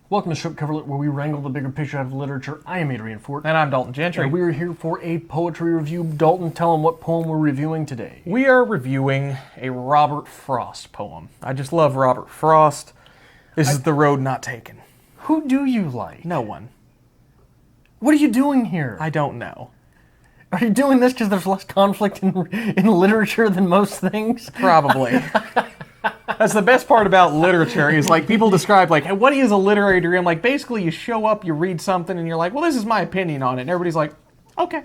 Welcome to Strip Coverlet, where we wrangle the bigger picture out of literature. I am Adrian Fort. And I'm Dalton Gentry. And we are here for a poetry review. Dalton, tell them what poem we're reviewing today. We are reviewing a Robert Frost poem. I just love Robert Frost. This is The Road Not Taken. Who do you like? No one. What are you doing here? I don't know. Are you doing this because there's less conflict in literature than most things? Probably. That's the best part about literature is like people describe like, hey, what is a literary degree? I'm like, basically you show up, you read something, and you're like, well, this is my opinion on it. And everybody's like, okay,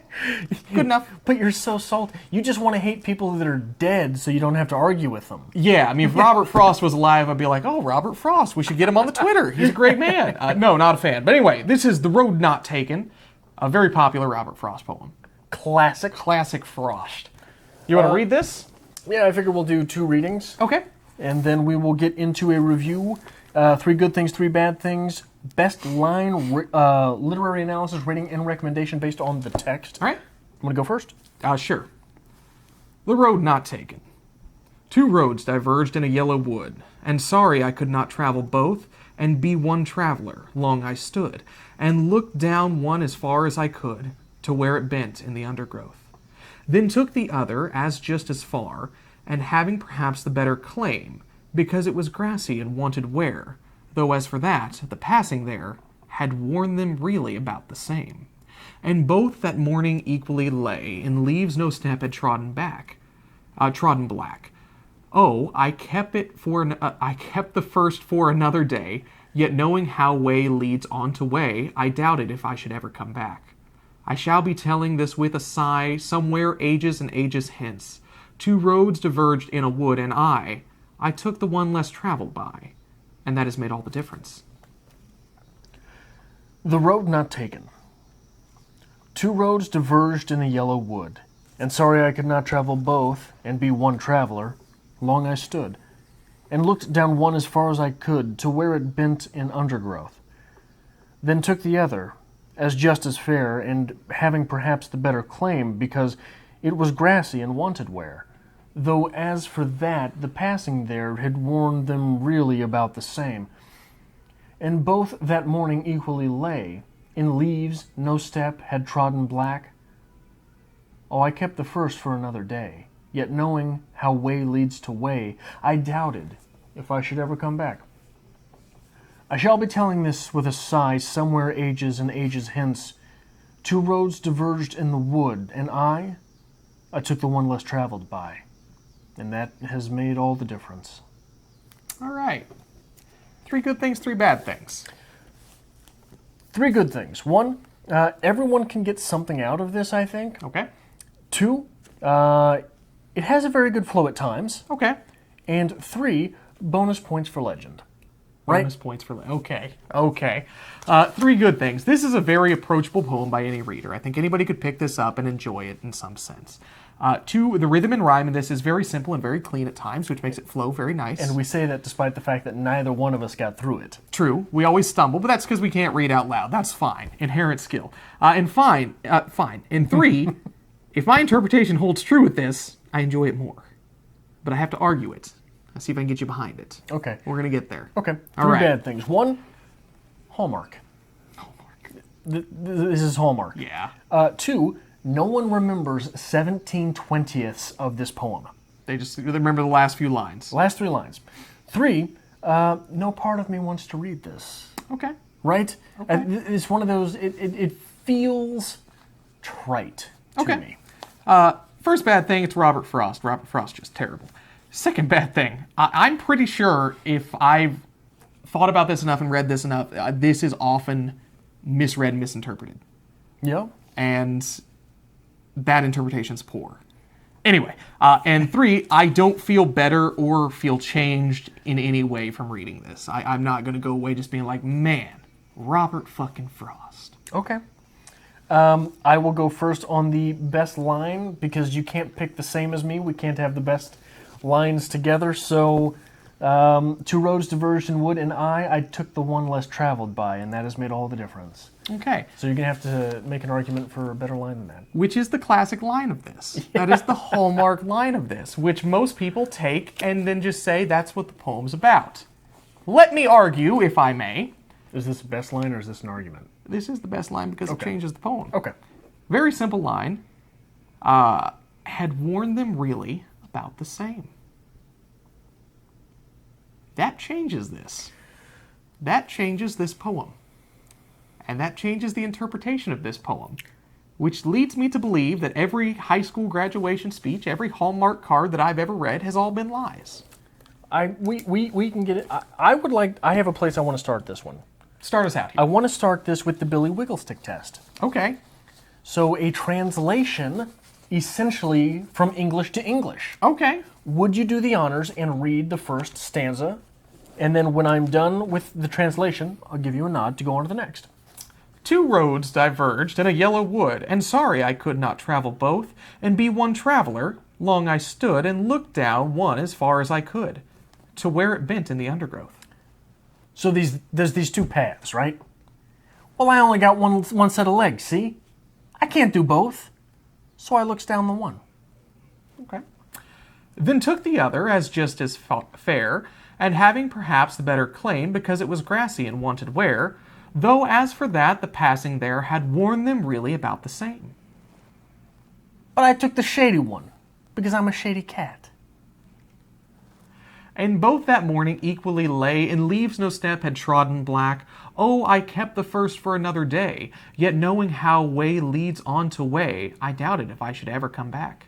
good enough. But you're so salty. You just want to hate people that are dead so you don't have to argue with them. Yeah, I mean, if Robert Frost was alive, I'd be like, oh, Robert Frost, we should get him on the Twitter. He's a great man. No, not a fan. But anyway, this is The Road Not Taken, a very popular Robert Frost poem. Classic. Classic Frost. You want to read this? Yeah, I figure we'll do 2 readings. Okay. And then we will get into a review. 3 good things, 3 bad things. Best line, literary analysis, rating, and recommendation based on the text. All right. I'm going to go first? Sure. The Road Not Taken. 2 roads diverged in a yellow wood, and sorry I could not travel both, and be one traveler. Long I stood, and looked down one as far as I could, to where it bent in the undergrowth. Then took the other as just as far, and having perhaps the better claim, because it was grassy and wanted wear, though as for that, the passing there had worn them really about the same. And both that morning equally lay, in leaves no step had trodden black. Oh, I kept the first for another day, yet knowing how way leads on to way, I doubted if I should ever come back. I shall be telling this with a sigh, somewhere ages and ages hence. 2 roads diverged in a wood, and I took the one less traveled by, and that has made all the difference. The Road Not Taken. 2 roads diverged in a yellow wood, and sorry I could not travel both, and be one traveler. Long I stood, and looked down one as far as I could, to where it bent in undergrowth. Then took the other, as just as fair, and having perhaps the better claim, because it was grassy and wanted wear. Though as for that, the passing there had worn them really about the same. And both that morning equally lay, in leaves no step had trodden black. Oh, I kept the first for another day, yet knowing how way leads to way, I doubted if I should ever come back. I shall be telling this with a sigh, somewhere ages and ages hence. 2 roads diverged in the wood, and I took the one less traveled by. And that has made all the difference. All right. 3 good things, 3 bad things. 3 good things. 1, everyone can get something out of this, I think. Okay. 2, it has a very good flow at times. Okay. And 3, bonus points for legend. Right? Bonus points for okay. 3 good things. This is a very approachable poem by any reader. I think anybody could pick this up and enjoy it in some sense. 2, the rhythm and rhyme in this is very simple and very clean at times, which makes it flow very nice. And we say that despite the fact that neither one of us got through it. True. We always stumble, but that's because we can't read out loud. That's fine. Inherent skill. And fine. And 3, if my interpretation holds true with this, I enjoy it more. But I have to argue it. Let's see if I can get you behind it. Okay. We're going to get there. Okay. All 3 right. bad things. 1, Hallmark. This is Hallmark. Yeah. 2, no one remembers 17/20ths of this poem. They just remember the last few lines. Last 3 lines. 3, no part of me wants to read this. Okay. Right? Okay. It's one of those, it feels trite to me. First bad thing, it's Robert Frost. Robert Frost just terrible. Second bad thing, I'm pretty sure if I've thought about this enough and read this enough, this is often misread and misinterpreted. Yeah. And that interpretation's poor. Anyway, and 3, I don't feel better or feel changed in any way from reading this. I'm not going to go away just being like, man, Robert fucking Frost. Okay. I will go first on the best line, because you can't pick the same as me. We can't have the best lines together. So, 2 roads diverged in wood, and I took the one less traveled by, and that has made all the difference. Okay. So you're going to have to make an argument for a better line than that. Which is the classic line of this. Yeah. That is the hallmark line of this, which most people take and then just say that's what the poem's about. Let me argue, if I may, Is this the best line or is this an argument? This is the best line because it changes the poem. Okay. Very simple line. Had warned them really about the same. That changes this. That changes this poem. And that changes the interpretation of this poem, which leads me to believe that every high school graduation speech, every Hallmark card that I've ever read has all been lies. We can get it. I have a place I want to start this one. Start us out here. I want to start this with the Billy Wigglestick test. Okay. So a translation, essentially from English to English. Okay. Would you do the honors and read the first stanza? And then when I'm done with the translation, I'll give you a nod to go on to the next. 2 roads diverged in a yellow wood, and sorry I could not travel both, and be one traveler. Long I stood and looked down one as far as I could, to where it bent in the undergrowth. So there's these 2 paths, right? Well, I only got one set of legs, see? I can't do both. So I looks down the one. Okay. Then took the other as just as fair, and having perhaps the better claim because it was grassy and wanted wear, though as for that the passing there had warned them really about the same. But I took the shady one, because I'm a shady cat. And both that morning equally lay, and leaves no step had trodden black. Oh, I kept the first for another day, yet knowing how way leads on to way, I doubted if I should ever come back.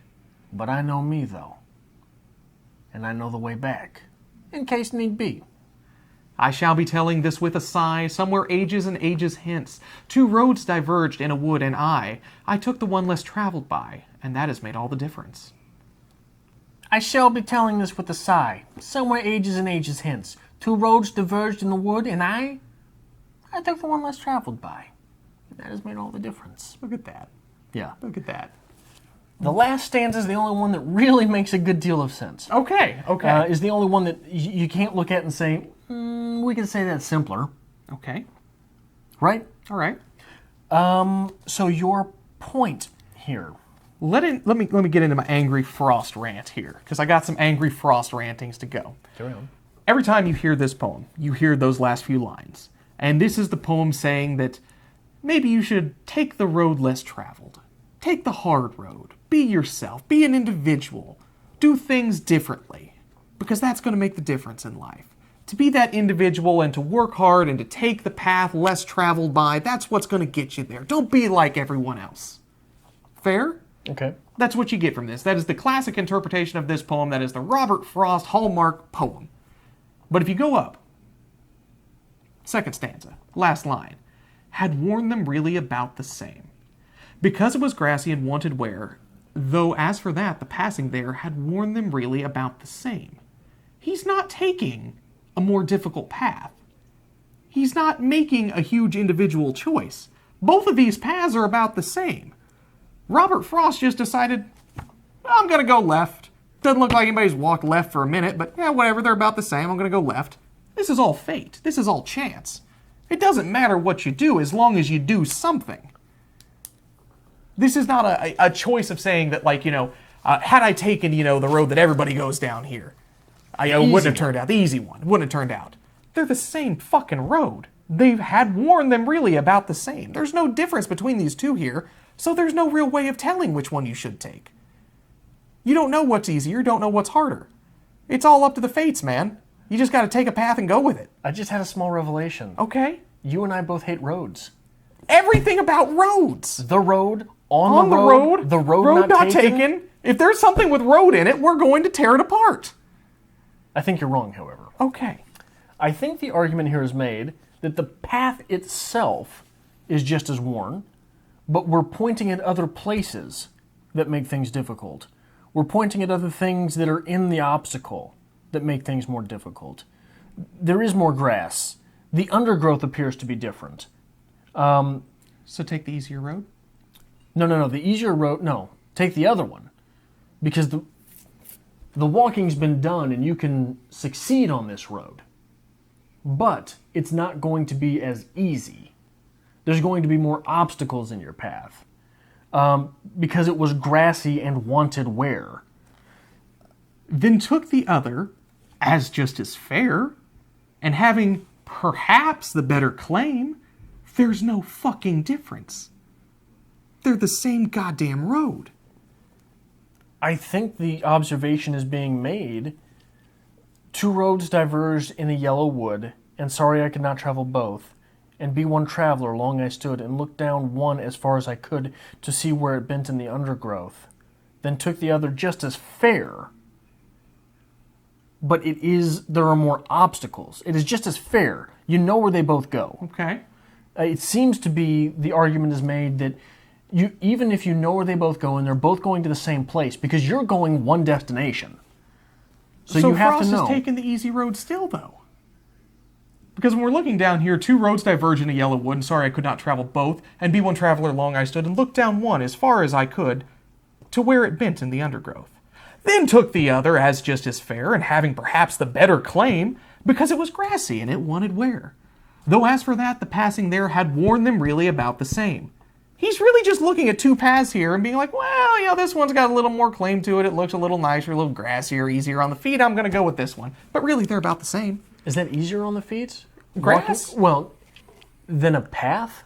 But I know me, though. And I know the way back, in case need be. I shall be telling this with a sigh, somewhere ages and ages hence. 2 roads diverged in a wood, and I took the one less traveled by, and that has made all the difference. I shall be telling this with a sigh, somewhere ages and ages hence. 2 roads diverged in the wood, and I took the one less traveled by. And that has made all the difference. Look at that. Yeah. Look at that. The last stanza is the only one that really makes a good deal of sense. Okay. Is the only one that you can't look at and say, we can say that's simpler. Okay. Right? All right. So your point here. Let me get into my angry frost rant here, because I got some angry frost rantings to go. Carry on. Every time you hear this poem, you hear those last few lines. And this is the poem saying that maybe you should take the road less traveled. Take the hard road. Be yourself. Be an individual. Do things differently. Because that's going to make the difference in life. To be that individual and to work hard and to take the path less traveled by, that's what's going to get you there. Don't be like everyone else. Fair? Okay. That's what you get from this. That is the classic interpretation of this poem. That is the Robert Frost Hallmark poem. But if you go up, second stanza, last line, had warned them really about the same. Because it was grassy and wanted wear, though as for that, the passing there had warned them really about the same. He's not taking a more difficult path. He's not making a huge individual choice. Both of these paths are about the same. Robert Frost just decided, I'm going to go left. Doesn't look like anybody's walked left for a minute, but yeah, whatever, they're about the same. I'm going to go left. This is all fate. This is all chance. It doesn't matter what you do as long as you do something. This is not a choice of saying that, like, had I taken, the road that everybody goes down here, it wouldn't have turned out. The easy one. It wouldn't have turned out. They're the same fucking road. They had warned them really about the same. There's no difference between these two here, so there's no real way of telling which one you should take. You don't know what's easier, don't know what's harder. It's all up to the fates, man. You just gotta take a path and go with it. I just had a small revelation. Okay. You and I both hate roads. Everything about roads. The road, on the road, the road not taken. If there's something with road in it, we're going to tear it apart. I think you're wrong, however. Okay. I think the argument here is made that the path itself is just as worn, but we're pointing at other places that make things difficult. We're pointing at other things that are in the obstacle that make things more difficult. There is more grass. The undergrowth appears to be different. So take the easier road? No. The easier road, no. Take the other one. Because the walking's been done and you can succeed on this road. But it's not going to be as easy. There's going to be more obstacles in your path. Because it was grassy and wanted wear. Then took the other as just as fair, and having perhaps the better claim, there's no fucking difference. They're the same goddamn road. I think the observation is being made. 2 roads diverged in a yellow wood, and sorry I could not travel both. And be one traveler, long I stood, and looked down one as far as I could to see where it bent in the undergrowth. Then took the other just as fair. But there are more obstacles. It is just as fair. You know where they both go. Okay. It seems to be, the argument is made that even if you know where they both go, and they're both going to the same place, because you're going one destination. So you have to know. Frost is taking the easy road still, though. Because when we're looking down here, 2 roads diverge in a yellow wood, and sorry I could not travel both, and be one traveler long I stood, and looked down one as far as I could to where it bent in the undergrowth. Then took the other as just as fair, and having perhaps the better claim, because it was grassy and it wanted wear. Though as for that, the passing there had warned them really about the same. He's really just looking at 2 paths here and being like, well, this one's got a little more claim to it, it looks a little nicer, a little grassier, easier on the feet, I'm going to go with this one. But really, they're about the same. Is that easier on the feet? Grass? Than a path?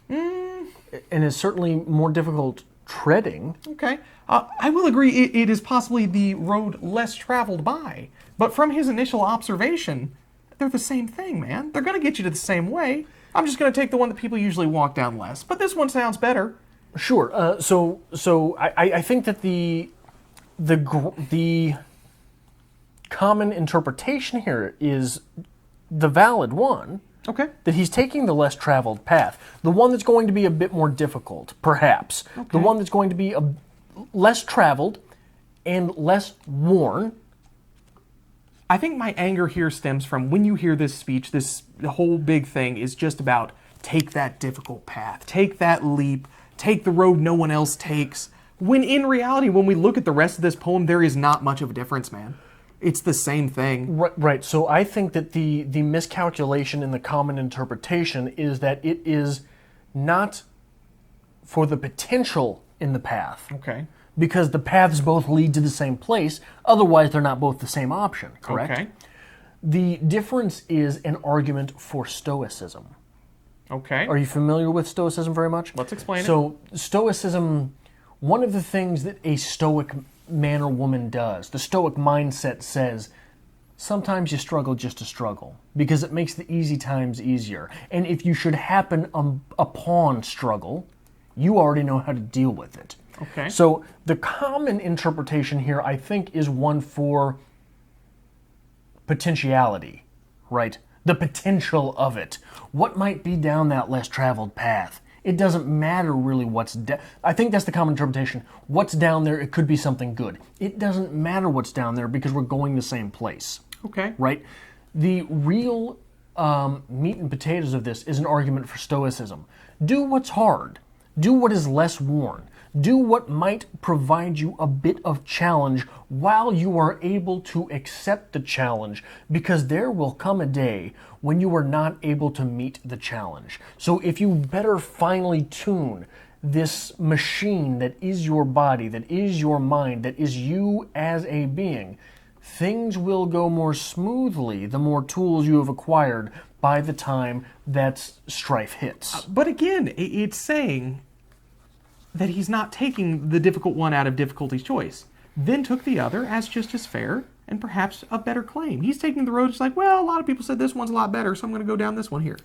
And it's certainly more difficult treading. Okay. I will agree it is possibly the road less traveled by. But from his initial observation, they're the same thing, man. They're going to get you to the same way. I'm just going to take the one that people usually walk down less. But this one sounds better. Sure. So I think that the common interpretation here is the valid one. Okay. That he's taking the less traveled path. The one that's going to be a bit more difficult, perhaps. Okay. The one that's going to be less traveled and less worn. I think my anger here stems from when you hear this speech, this whole big thing is just about take that difficult path, take that leap, take the road no one else takes. When in reality, when we look at the rest of this poem, there is not much of a difference, man. It's the same thing. Right. So I think that the miscalculation in the common interpretation is that it is not for the potential in the path. Okay. Because the paths both lead to the same place. Otherwise, they're not both the same option, correct? Okay. The difference is an argument for Stoicism. Okay. Are you familiar with Stoicism very much? Let's explain it. So, Stoicism, one of the things that a Stoic man or woman does, the Stoic mindset says, sometimes you struggle just to struggle because it makes the easy times easier. And if you should happen upon struggle, you already know how to deal with it. Okay. So the common interpretation here, I think, is one for potentiality, right? The potential of it. What might be down that less traveled path? It doesn't matter really what's I think that's the common interpretation. What's down there, it could be something good. It doesn't matter what's down there because we're going the same place. Okay. Right? The real meat and potatoes of this is an argument for Stoicism. Do what's hard. Do what is less worn. Do what might provide you a bit of challenge while you are able to accept the challenge, because there will come a day when you are not able to meet the challenge. So if you better finely tune this machine that is your body, that is your mind, that is you as a being, things will go more smoothly the more tools you have acquired by the time that strife hits. But again, it's saying that he's not taking the difficult one out of difficulty's choice, then took the other as just as fair and perhaps a better claim. He's taking the road, it's like, well, a lot of people said this one's a lot better, so I'm going to go down this one here.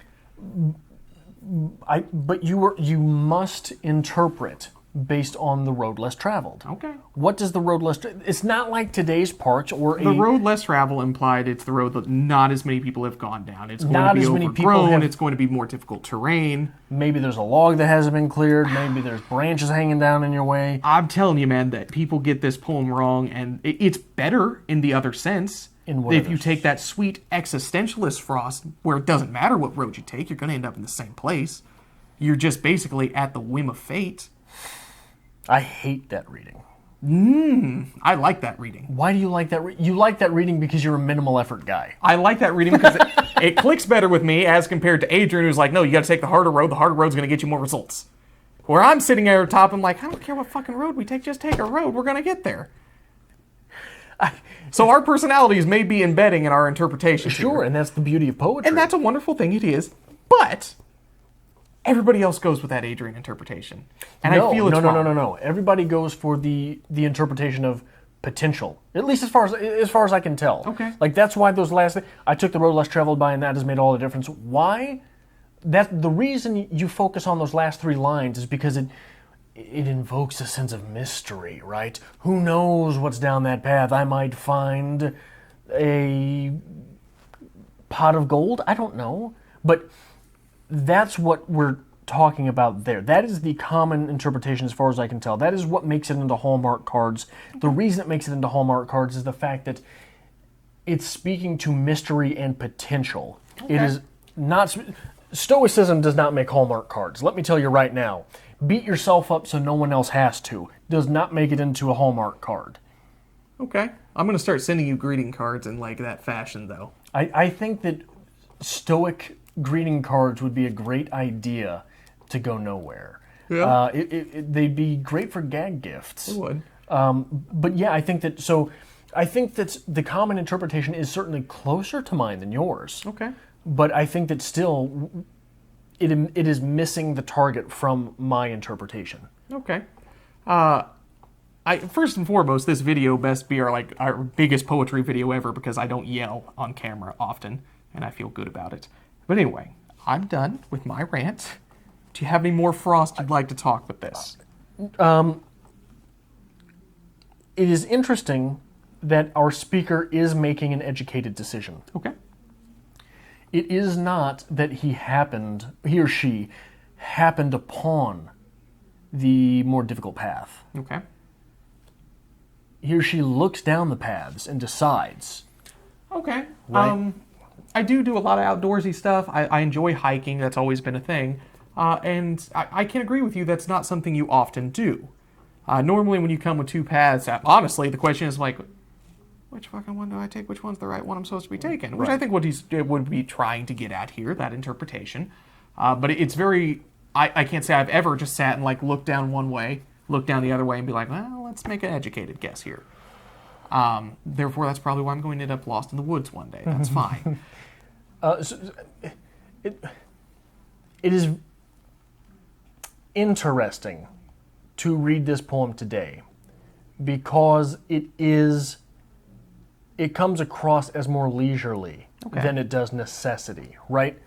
But you must interpret based on the road less traveled. Okay. What does the road less... It's not like today's parts or The road less travel implied it's the road that not as many people have gone down. It's going Not to be as many people overgrown. It's going to be more difficult terrain. Maybe there's a log that hasn't been cleared. Maybe there's branches hanging down in your way. I'm telling you, man, that people get this poem wrong, and it's better in the other sense. In what if you others? take that sweet existentialist Frost, where it doesn't matter what road you take, you're going to end up in the same place. You're just basically at the whim of fate. I hate that reading. I like that reading. Why do you like that? You like that reading because you're a minimal effort guy. I like that reading because it clicks better with me as compared to Adrian, who's like, no, you got to take the harder road. The harder road's going to get you more results. Where I'm sitting there at the top, I'm like, I don't care what fucking road we take. Just take a road. We're going to get there. So our personalities may be embedding in our interpretations. Sure, here. and that's the beauty of poetry. And that's a wonderful thing, it is. But everybody else goes with that Adrian interpretation. And I feel it's wrong. No. Everybody goes for the interpretation of potential, at least as far as I can tell. Okay. Like, that's why those last... I took the road less traveled by, and that has made all the difference. Why? The reason you focus on those last 3 lines is because it invokes a sense of mystery, right? Who knows what's down that path? I might find a pot of gold? I don't know. But that's what we're talking about there. That is the common interpretation as far as I can tell. That is what makes it into Hallmark cards. The reason it makes it into Hallmark cards is the fact that it's speaking to mystery and potential. Okay. It is not... Stoicism does not make Hallmark cards. Let me tell you right now. Beat yourself up so no one else has to. Does not make it into a Hallmark card. Okay. I'm going to start sending you greeting cards in like that fashion, though. I think that Stoic greeting cards would be a great idea to go nowhere. Yeah. They'd be great for gag gifts. They would. But yeah, I think that the common interpretation is certainly closer to mine than yours. Okay. But I think that still it is missing the target from my interpretation. Okay. First and foremost, this video best be our biggest poetry video ever because I don't yell on camera often, and I feel good about it. But anyway, I'm done with my rant. Do you have any more frost you'd like to talk with this? It is interesting that our speaker is making an educated decision. Okay. It is not that he or she happened upon the more difficult path. Okay. He or she looks down the paths and decides. Okay. Right? I do a lot of outdoorsy stuff. I enjoy hiking. That's always been a thing. And I can agree with you, that's not something you often do. Normally when you come with 2 paths, honestly, the question is like, which fucking one do I take? Which one's the right one I'm supposed to be taking? Which I think what he would be trying to get at here, that interpretation. But it's very... I can't say I've ever just sat and like looked down one way, looked down the other way, and be like, well, let's make an educated guess here. Therefore, that's probably why I'm going to end up lost in the woods one day. That's fine. It is interesting to read this poem today because it comes across as more leisurely than it does necessity, right?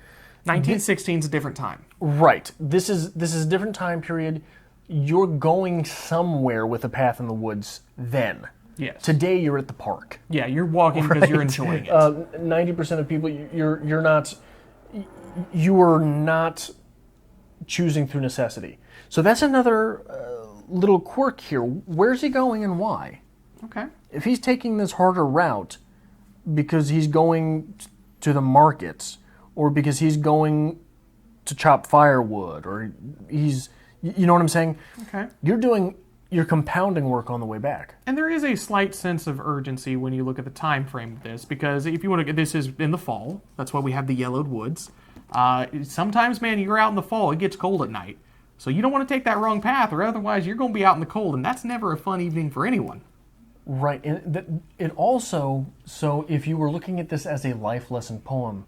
1916 is a different time. Right. This is a different time period. You're going somewhere with a path in the woods then. Yes. Today you're at the park. Yeah, you're walking because you're enjoying it. 90% of people, you are not choosing through necessity. So that's another little quirk here. Where's he going and why? Okay. If he's taking this harder route because he's going to the markets or because he's going to chop firewood or you know what I'm saying? Okay. You're compounding work on the way back. And there is a slight sense of urgency when you look at the time frame of this, because if you want to get this is in the fall. That's why we have the yellowed woods. Sometimes, man, you're out in the fall, it gets cold at night. So you don't want to take that wrong path, or otherwise you're going to be out in the cold, and that's never a fun evening for anyone. Right. And it also, so if you were looking at this as a life lesson poem,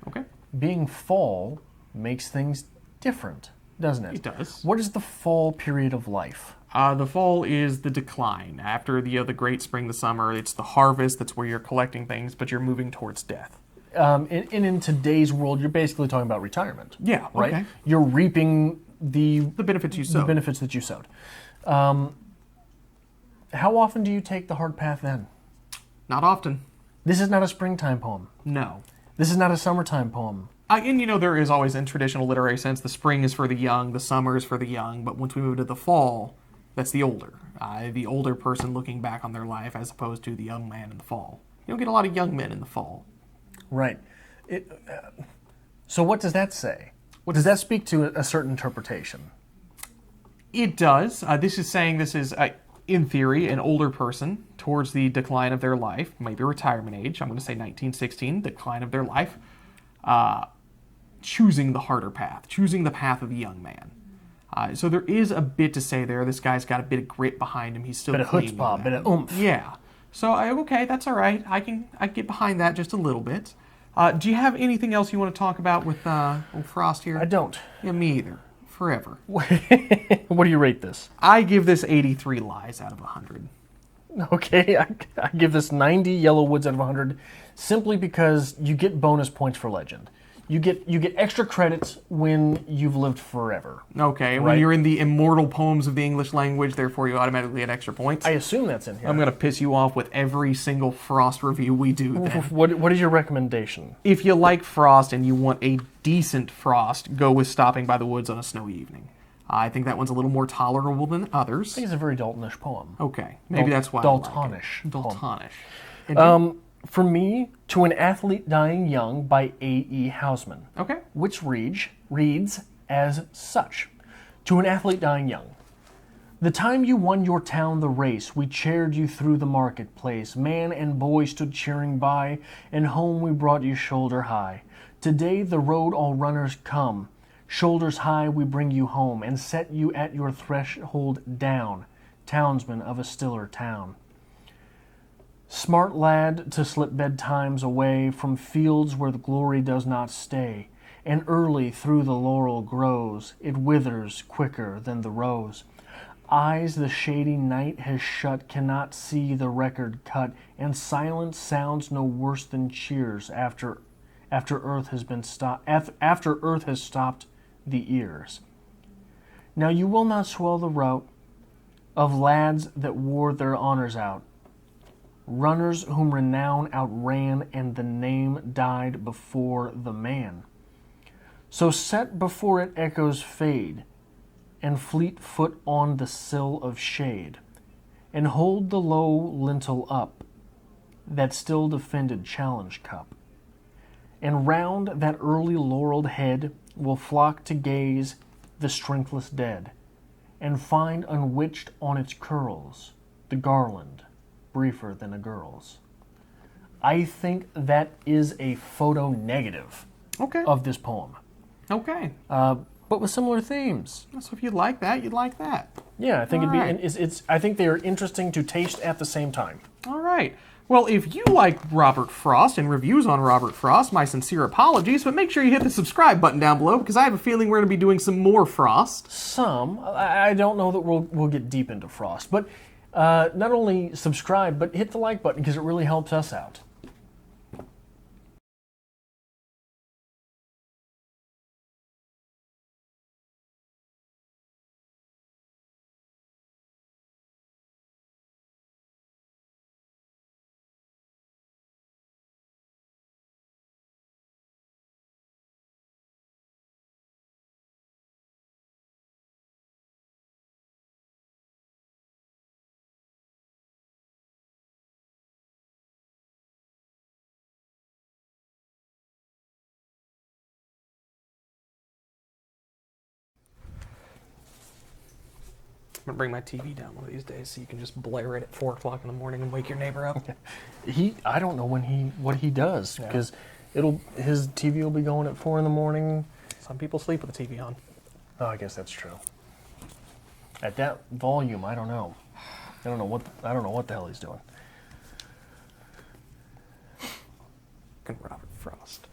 being fall makes things different, doesn't it? It does. What is the fall period of life? The fall is the decline. After the great spring, the summer, it's the harvest. That's where you're collecting things, but you're moving towards death. And in today's world, you're basically talking about retirement. Yeah, right? Okay. You're reaping the benefits you sowed. The benefits that you sowed. How often do you take the hard path then? Not often. This is not a springtime poem. No. This is not a summertime poem. And there is always in traditional literary sense, the spring is for the young, the summer is for the young, but once we move to the fall, that's the older person looking back on their life as opposed to the young man in the fall. You don't get a lot of young men in the fall. Right. So what does that say? Does that speak to a certain interpretation? It does. This is saying this is, in theory, an older person towards the decline of their life, maybe retirement age. I'm going to say 1916, decline of their life, choosing the harder path, choosing the path of the young man. So there is a bit to say there. This guy's got a bit of grit behind him. He's still bit of chutzpah, bit of oomph. Yeah. So, okay, that's all right. I can get behind that just a little bit. Do you have anything else you want to talk about with old Frost here? I don't. Yeah, me either. Forever. What do you rate this? I give this 83 lies out of 100. Okay, I give this 90 yellow woods out of 100 simply because you get bonus points for legend. You get extra credits when you've lived forever. Okay, right? When you're in the immortal poems of the English language, therefore you automatically get extra points. I assume that's in here. I'm going to piss you off with every single Frost review we do then. What is your recommendation? If you like Frost and you want a decent Frost, go with Stopping by the Woods on a Snowy Evening. I think that one's a little more tolerable than others. I think it's a very Daltonish poem. Okay, maybe that's why Daltonish. I like it. Daltonish. For me, To an Athlete Dying Young by A.E. Hausman. Okay. Which reads as such. To an Athlete Dying Young. The time you won your town the race, we cheered you through the marketplace. Man and boy stood cheering by, and home we brought you shoulder high. Today the road all runners come. Shoulders high we bring you home, and set you at your threshold down, townsman of a stiller town. Smart lad to slip bedtimes away from fields where the glory does not stay, and early through the laurel grows, it withers quicker than the rose. Eyes the shady night has shut cannot see the record cut, and silence sounds no worse than cheers after earth has stopped the ears. Now you will not swell the rout of lads that wore their honors out, runners whom renown outran and the name died before the man. So set before it echoes fade, and fleet foot on the sill of shade, and hold the low lintel up that still defended challenge cup. And round that early laureled head will flock to gaze the strengthless dead, and find unwitched on its curls the garland briefer than a girl's. I think that is a photo negative of this poem. Okay. But with similar themes. So if you'd like that, you'd like that. Yeah, I think All right. I think they are interesting to taste at the same time. All right. Well, if you like Robert Frost and reviews on Robert Frost, my sincere apologies, but make sure you hit the subscribe button down below because I have a feeling we're going to be doing some more Frost. I don't know that we'll get deep into Frost, but not only subscribe, but hit the like button because it really helps us out. I'm going to bring my TV down one of these days so you can just blare it at 4 o'clock in the morning and wake your neighbor up. I don't know what he does because his TV will be going at 4 in the morning. Some people sleep with the TV on. Oh, I guess that's true. At that volume, I don't know. I don't know what the hell he's doing. Robert Frost.